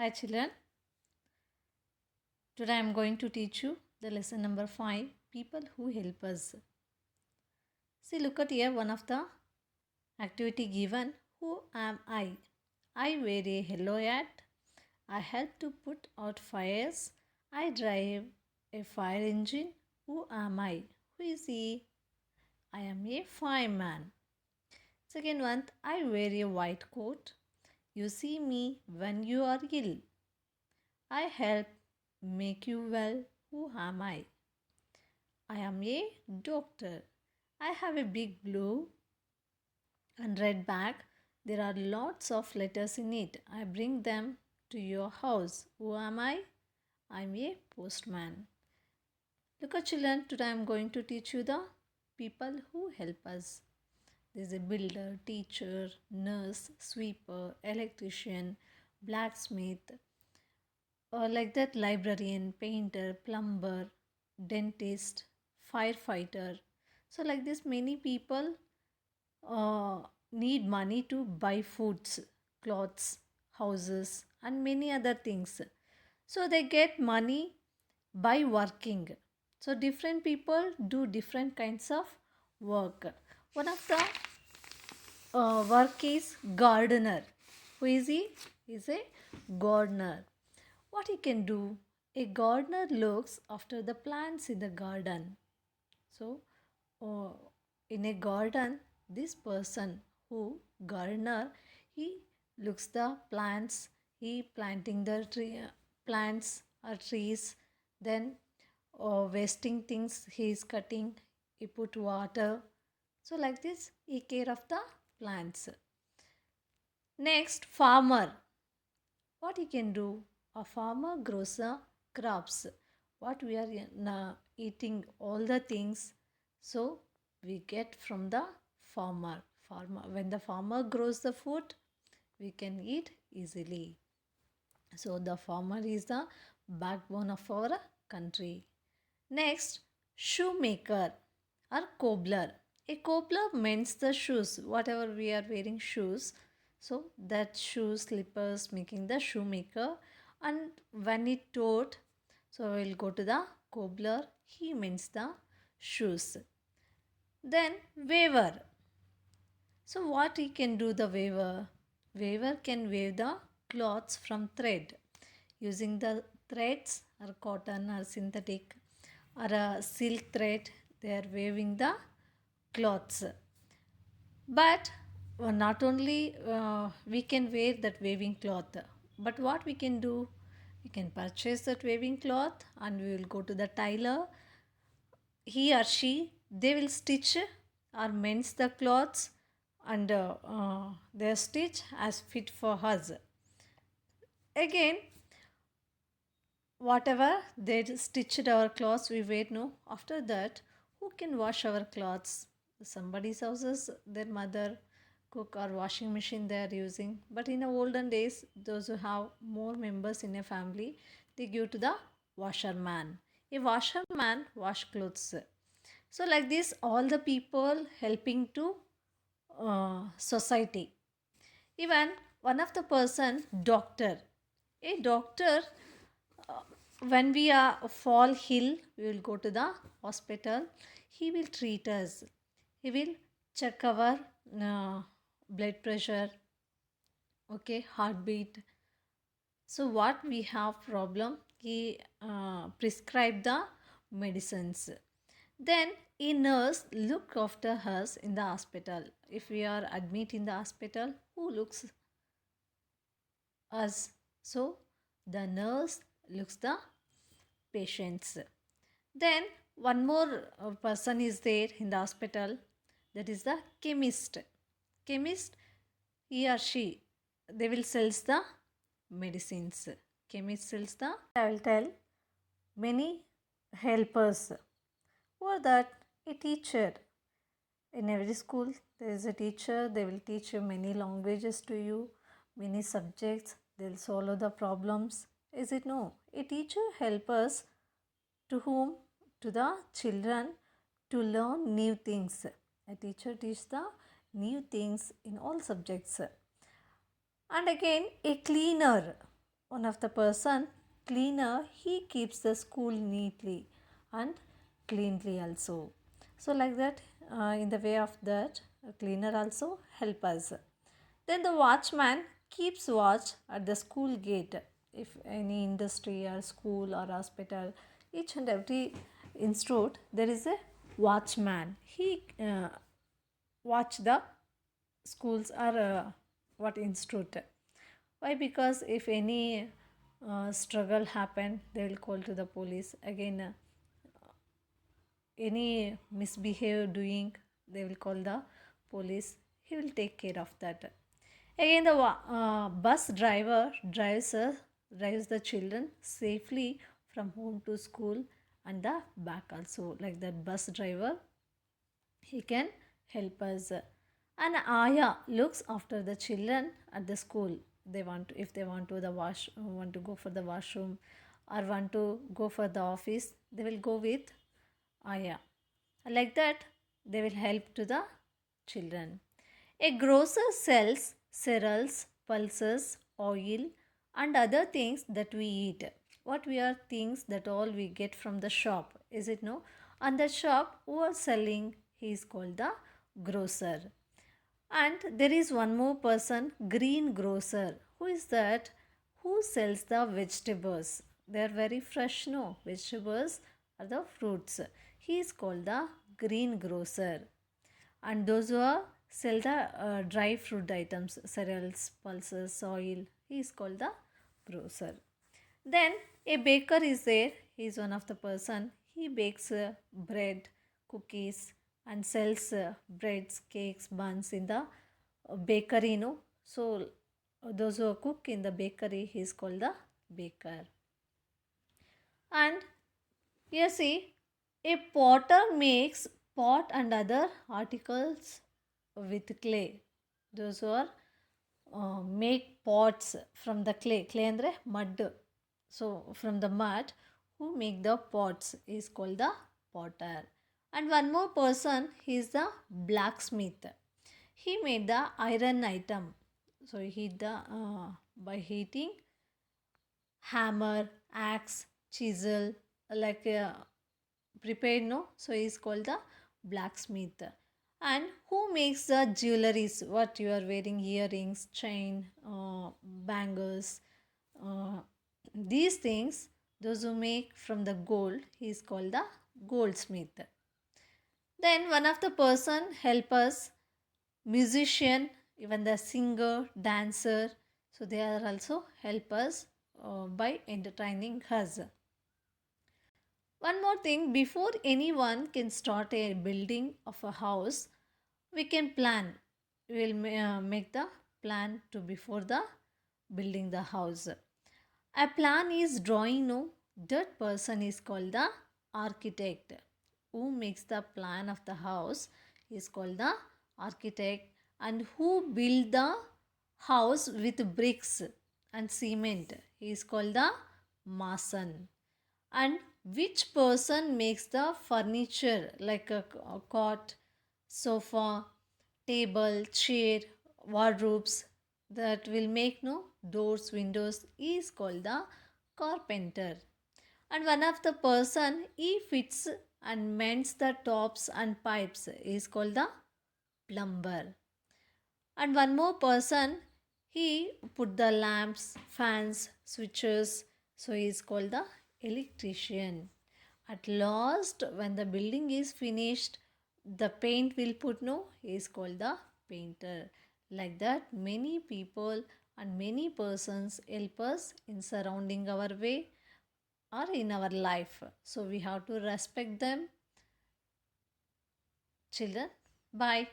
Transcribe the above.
Hi children, today I am going to teach you the lesson number 5, people who help us. See, look at here, one of the activity given, who am I? I wear a yellow hat, I help to put out fires, I drive a fire engine, who am I? Who is he? I am a fireman. Second one, I wear a white coat, you see me when you are ill. I help make you well. Who am I? I am a doctor. I have a big blue and red bag. There are lots of letters in it. I bring them to your house. Who am I? I'm a postman. Look at children, today I am going to teach you the people who help us. There is a builder, teacher, nurse, sweeper, electrician, blacksmith, or like that librarian, painter, plumber, dentist, firefighter. So like this many people need money to buy foods, clothes, houses and many other things. So they get money by working. So different people do different kinds of work. One of the work is gardener. Who is he? He is a gardener. What he can do? A gardener looks after the plants in the garden. So, uh, in a garden, this person who gardener, he looks the plants. He planting the plants or trees. Then, wasting things he is cutting. He put water. So like this, he care of the plants. Next, farmer. What he can do? A farmer grows crops. What we are eating, all the things. So we get from the farmer. Farmer. When the farmer grows the food, we can eat easily. So the farmer is the backbone of our country. Next, shoemaker or cobbler. A cobbler mends the shoes, whatever we are wearing shoes. So that shoes, slippers making the shoemaker. And when it taught, so we'll go to the cobbler. He mends the shoes. Then weaver. So what he can do the weaver? Weaver can weave the cloths from thread using the threads or cotton or synthetic or a silk thread. They are weaving the cloths. But not only we can wear that weaving cloth, but what we can do? We can purchase that weaving cloth and we will go to the tailor. He or she, they will stitch or mends the clothes and they stitch as fit for us. Again, whatever they stitched our clothes we wear, no, after that who can wash our clothes? Somebody's houses, their mother cook or washing machine they are using. But in the olden days, those who have more members in a family, they give to the washerman. A washerman wash clothes. So like this, all the people helping to society. Even one of the person, doctor. A doctor, uh, when we are fall ill, we will go to the hospital. He will treat us. He will check our blood pressure, okay, heartbeat. So what we have problem, he prescribe the medicines. Then a nurse look after us in the hospital. If we are admit in the hospital, who looks us? So the nurse looks the patients. Then one more person is there in the hospital, that is the chemist. Chemist, he or she, they will sells the medicines. Chemist sells the, I will tell, many helpers. Who are that? A teacher. In every school, there is a teacher. They will teach you many languages to you, many subjects. They'll solve the problems. Is it no? A teacher helps us to whom? To the children to learn new things. A teacher teaches the new things in all subjects. And again, a cleaner. one of the person cleaner, he keeps the school neatly and cleanly also. So like that, in the way of that, a cleaner also help us. Then the watchman keeps watch at the school gate. If any industry or school or hospital, each and every institute, there is a watchman. He watch the schools or what institute. Why? Because if any struggle happen, they will call to the police. Again, any misbehave doing, they will call the police. He will take care of that. Again, the bus driver drives the children safely from home to school and the back also. Like that bus driver, he can help us. An ayah looks after the children at the school. They want to, if they want to the want to go for the washroom or want to go for the office, they will go with ayah. Like that, they will help to the children. A grocer sells cereals, pulses, oil, and other things that we eat. What we are things that all we get from the shop, is it no? And the shop who are selling, he is called the grocer. And there is one more person, green grocer. Who is that? Who sells the vegetables? They are very fresh, no? Vegetables are the fruits. He is called the green grocer. And those who are sell the dry fruit items, cereals, pulses, oil, he is called the grocer. Then a baker is there. He is one of the person. He bakes bread, cookies, and sells breads, cakes, buns in the bakery. No, so those who cook in the bakery, he is called the baker. And you see, a potter makes pot and other articles with clay. Those who are make pots from the clay. Clay andre mud. So from the mud, who make the pots is called the potter. And one more person, he is the blacksmith. He made the iron item. So he the by heating hammer, axe, chisel, like prepared, no? So he is called the blacksmith. And who makes the jewelries? What you are wearing, earrings, chain, bangles, uh, these things, those who make from the gold, he is called the goldsmith. Then one of the person help us, musician, even the singer, dancer. So they are also help us by entertaining us. One more thing, before anyone can start a building of a house, we can plan. We will make the plan to before the building the house. A plan is drawing, no? That person is called the architect. Who makes the plan of the house is called the architect. And who build the house with bricks and cement, he is called the mason. And which person makes the furniture like a cot, sofa, table, chair, wardrobes that will make no doors, windows, is called the carpenter. And one of the person, he fits and mends the tops and pipes, is called the plumber. And one more person, he put the lamps, fans, switches, so he is called the electrician. At last, when the building is finished, the paint will put, no, he is called the painter. Like that, many people and many persons help us in surrounding our way or in our life. So we have to respect them. Children, bye.